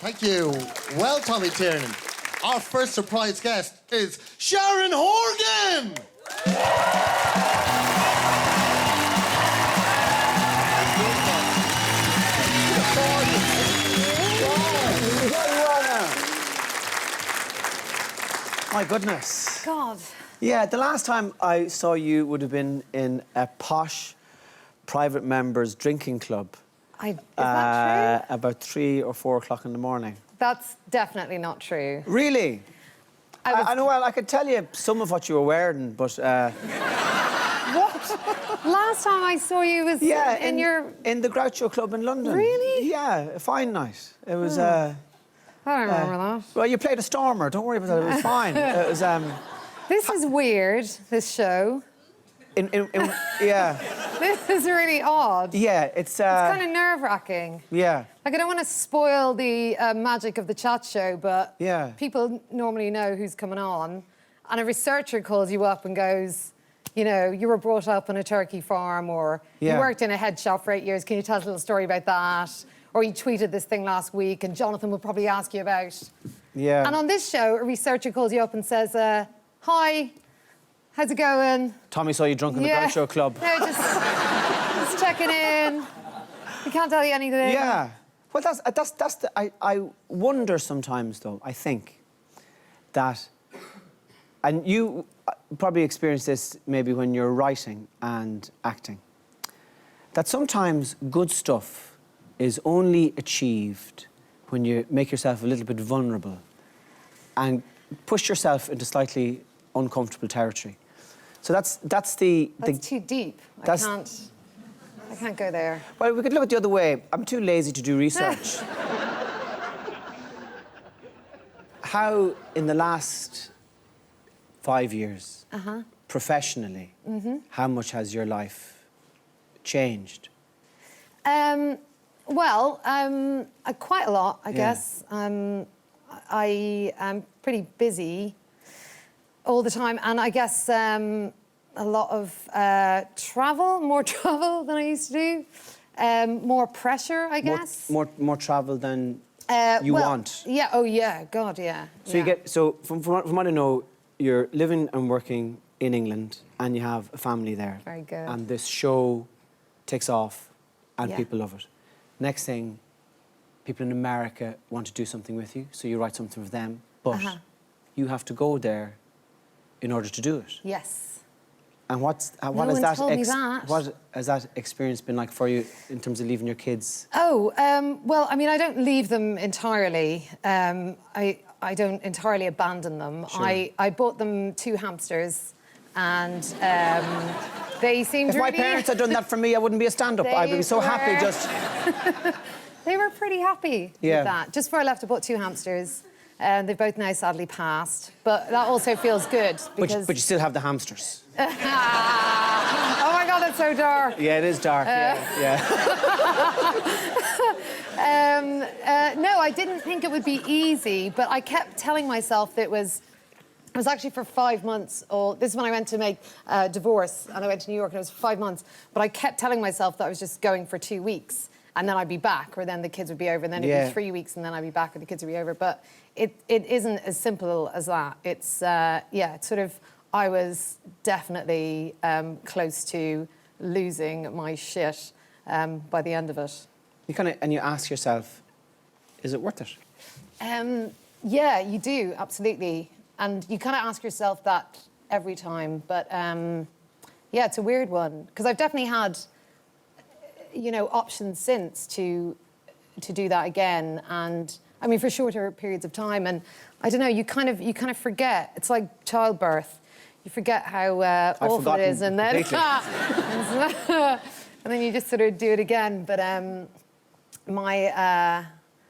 Thank you. Well, Tommy Tiernan, our first surprise guest is Sharon Horgan! My goodness. God. Yeah, the last time I saw you would have been in a posh private members drinking club. Is that true? About 3 or 4 o'clock in the morning. That's definitely not true. Really? I know, well, I could tell you some of what you were wearing, but... What? Last time I saw you was in the Groucho Club in London. Really? Yeah, a fine night. It was... I don't remember that. Well, you played a stormer. Don't worry about that. It was fine. It was... This is weird, this show. Yeah. This is really odd. Yeah, it's kind of nerve-wracking. Yeah. Like, I don't want to spoil the magic of the chat show, but people normally know who's coming on, and a researcher calls you up and goes, you know, you were brought up on a turkey farm, or you worked in a head shop for 8 years. Can you tell us a little story about that? Or you tweeted this thing last week, and Jonathan will probably ask you about. Yeah. And on this show, a researcher calls you up and says, hi, how's it going? Tommy saw you drunk in the Groucho Club. No, just checking in. We can't tell you anything. Yeah. Well, I wonder sometimes, though, I think, that... And you probably experience this maybe when you're writing and acting, that sometimes good stuff is only achieved when you make yourself a little bit vulnerable and push yourself into slightly uncomfortable territory. So that's too deep. I can't go there. Well, we could look at the other way. I'm too lazy to do research. How, in the last 5 years, professionally, how much has your life changed? Well, quite a lot, I guess. I am pretty busy all the time, and I guess a lot of more travel than I used to do, more pressure, I guess. More travel than you want. Yeah. Oh, yeah. God, yeah. So you get from what I know, you're living and working in England, and you have a family there. Very good. And this show takes off, and people love it. Next thing, people in America want to do something with you, so you write something for them, but you have to go there in order to do it. Yes. And what has that experience been like for you in terms of leaving your kids? Oh, well, I mean, I don't leave them entirely. I don't entirely abandon them. Sure. I bought them 2 hamsters, and they seemed If my parents had done that for me, I wouldn't be a stand-up. I would be so happy just... They were pretty happy with that. Just before I left, I bought 2 hamsters. They've both now sadly passed, but that also feels good because... But you still have the hamsters. Oh my God, that's so dark. Yeah, it is dark. No, I didn't think it would be easy, but I kept telling myself that it was actually for 5 months. This is when I went to make a divorce, and I went to New York, and it was 5 months. But I kept telling myself that I was just going for 2 weeks, and then I'd be back, or then the kids would be over, and then it'd be 3 weeks, and then I'd be back, and the kids would be over. But it isn't as simple as that. It's, it's sort of, I was definitely close to losing my shit by the end of it. And you ask yourself, is it worth it? Yeah, you do, absolutely. And you kind of ask yourself that every time. But, yeah, it's a weird one. Because I've definitely had, you know, options since to do that again. And, I mean, for shorter periods of time. And, I don't know, you kind of forget. It's like childbirth. You forget how awful it is. And then, and then you just sort of do it again. But my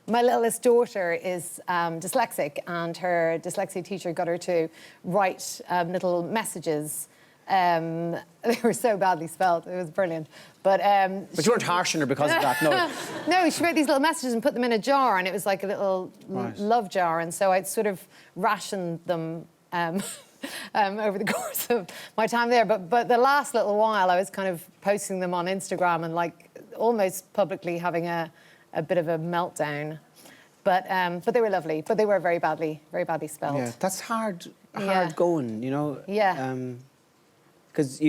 littlest daughter is dyslexic, and her dyslexia teacher got her to write little messages. They were so badly spelled. It was brilliant. But you weren't harsh on her because of that, no. No, she wrote these little messages and put them in a jar, and it was like a little love jar. And so I'd sort of rationed them over the course of my time there. But the last little while, I was kind of posting them on Instagram and like almost publicly having a bit of a meltdown. But they were lovely. But they were very badly spelled. Yeah, that's hard Yeah. going, you know. Yeah. Because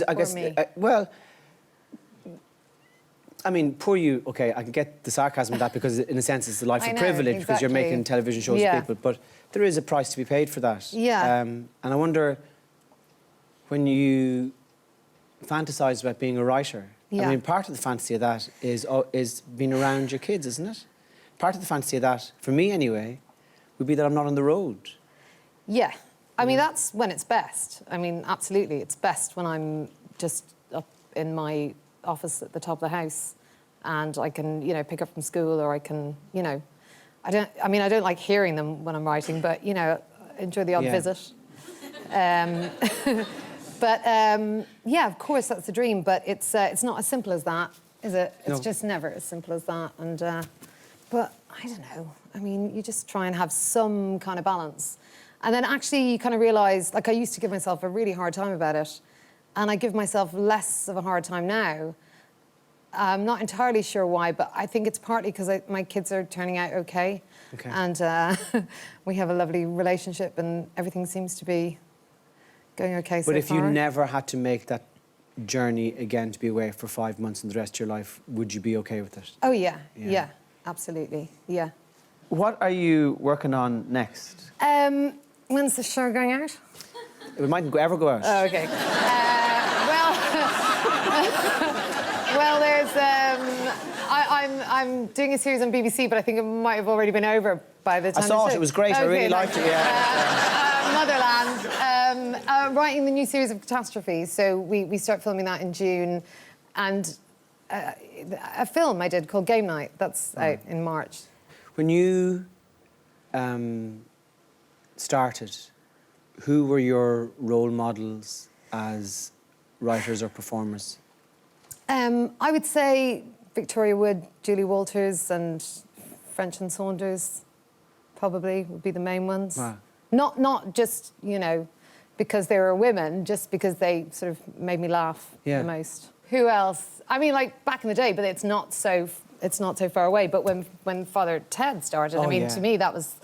I guess me. well, I mean, poor you. Okay, I can get the sarcasm of that because, in a sense, it's the life I of know, privilege because you're exactly. making television shows Yeah. with people. But there is a price to be paid for that. Yeah. And I wonder when you fantasize about being a writer. Yeah. I mean, part of the fantasy of that is being around your kids, isn't it? Part of the fantasy of that, for me anyway, would be that I'm not on the road. Yeah. I mean, that's when it's best. I mean, absolutely. It's best when I'm just up in my office at the top of the house and I can, you know, pick up from school or I can, you know... I don't like hearing them when I'm writing, but, you know, enjoy the odd Yeah. visit. But, yeah, of course, that's the dream, but it's not as simple as that, is it? It's No. just never as simple as that. And, but, I don't know. I mean, you just try and have some kind of balance. And then actually you kind of realise, like I used to give myself a really hard time about it, and I give myself less of a hard time now. I'm not entirely sure why, but I think it's partly because my kids are turning out okay. And we have a lovely relationship and everything seems to be going okay so far. But if you never had to make that journey again to be away for 5 months in the rest of your life, would you be okay with it? Oh, yeah. Yeah. Yeah, absolutely. Yeah. What are you working on next? When's the show going out? It mightn't ever go out. Oh, okay. Well, there's... I'm doing a series on BBC, but I think it might have already been over by the time... I saw it. It was great. I really liked it, yeah. Motherland. Writing the new series of Catastrophes. So we start filming that in June. And a film I did called Game Night. That's out in March. When you started, who were your role models as writers or performers? I would say Victoria Wood, Julie Walters and French and Saunders probably would be the main ones. Wow. Not just, you know, because they were women, just because they sort of made me laugh Yeah. the most. Who else? I mean, like, back in the day, but it's not so far away. But when Father Ted started, I mean, yeah. to me, that was...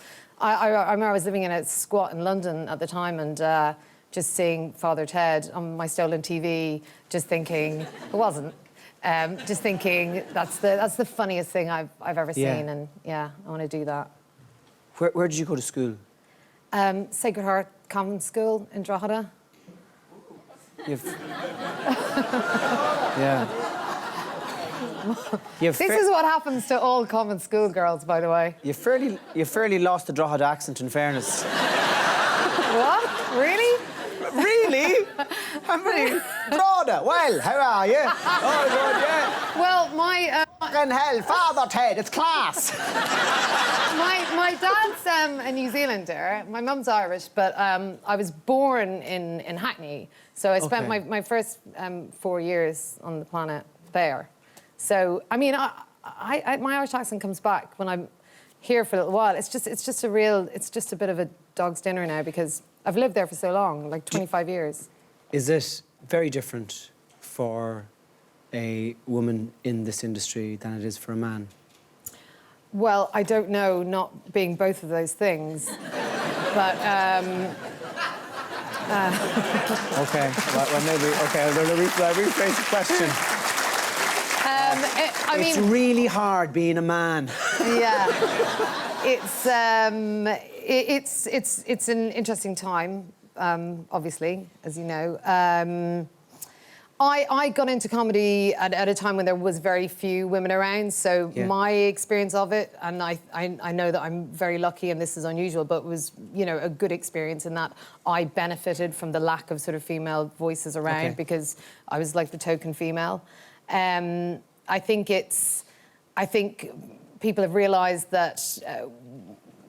I remember I was living in a squat in London at the time and just seeing Father Ted on my stolen TV, just thinking... It wasn't. Just thinking, that's the funniest thing I've ever seen. Yeah. And, yeah, I want to do that. Where did you go to school? Sacred Heart Convent School in Drogheda. Yeah. This is what happens to all convent school girls, by the way. You fairly lost the Drogheda accent, in fairness. What? Really? Really? How many? Drogheda, well, how are you? Oh, good, yeah. Well, my Fucking hell, Father Ted, it's class. my dad's a New Zealander. My mum's Irish, but I was born in Hackney. So I spent Okay. my first 4 years on the planet there. So, I mean, my Irish accent comes back when I'm here for a little while. It's just a bit of a dog's dinner now because I've lived there for so long, like 25 years. Is it very different for a woman in this industry than it is for a man? Well, I don't know, not being both of those things, but... Okay, well maybe, okay, I'll rephrase the question. It's really hard being a man. Yeah, it's an interesting time, obviously, as you know. I got into comedy at a time when there was very few women around, so Yeah. my experience of it, and I know that I'm very lucky and this is unusual, but was, you know, a good experience in that I benefited from the lack of sort of female voices around because I was like the token female. I think people have realised that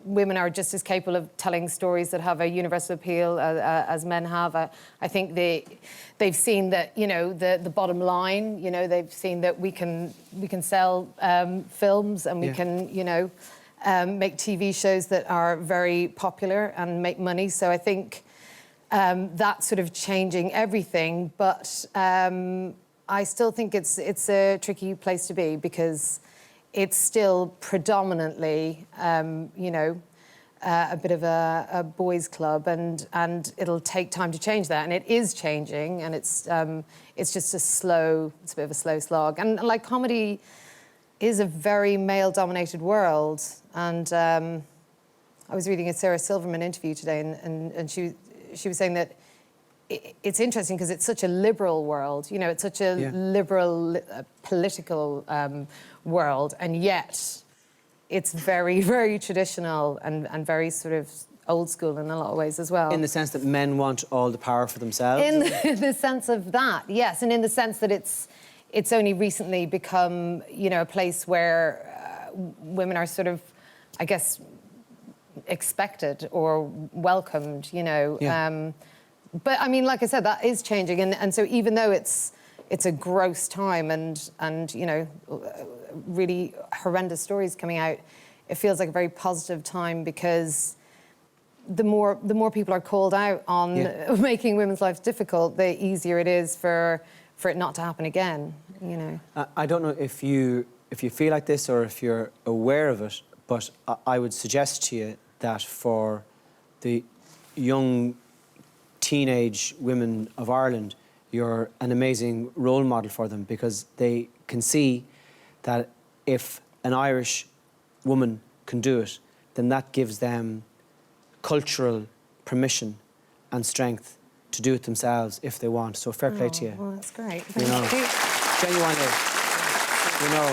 women are just as capable of telling stories that have a universal appeal as men have. I think they've seen that, you know, the bottom line. You know, they've seen that we can sell films and we can, you know, make TV shows that are very popular and make money. So I think that's sort of changing everything. But I still think it's a tricky place to be because it's still predominantly, you know, a bit of a boys' club, and it'll take time to change that, and it is changing, and it's just it's a bit of a slow slog, and like comedy is a very male-dominated world, and I was reading a Sarah Silverman interview today, and she was saying that it's interesting because it's such a liberal world, you know, it's such a liberal political world, and yet it's very, very traditional and very sort of old school in a lot of ways as well. In the sense that men want all the power for themselves? In the sense of that, yes, and in the sense that it's only recently become, you know, a place where women are sort of, I guess, expected or welcomed, you know. Yeah. But I mean, like I said, that is changing, and so even though it's a gross time and you know, really horrendous stories coming out, it feels like a very positive time because the more people are called out on making women's lives difficult, the easier it is for it not to happen again, you know. I don't know if you feel like this or if you're aware of it, but I would suggest to you that for the young teenage women of Ireland, you're an amazing role model for them because they can see that if an Irish woman can do it, then that gives them cultural permission and strength to do it themselves if they want. So fair play to you. Well, that's great. You know, genuinely. You know,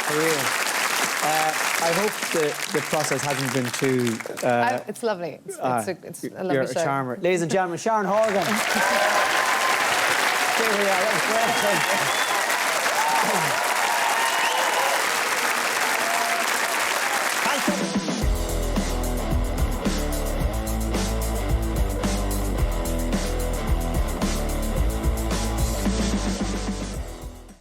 for real. I hope the process hasn't been too... it's lovely. It's a lovely you're show. a charmer. Ladies and gentlemen, Sharon Horgan. Here we are. That was great.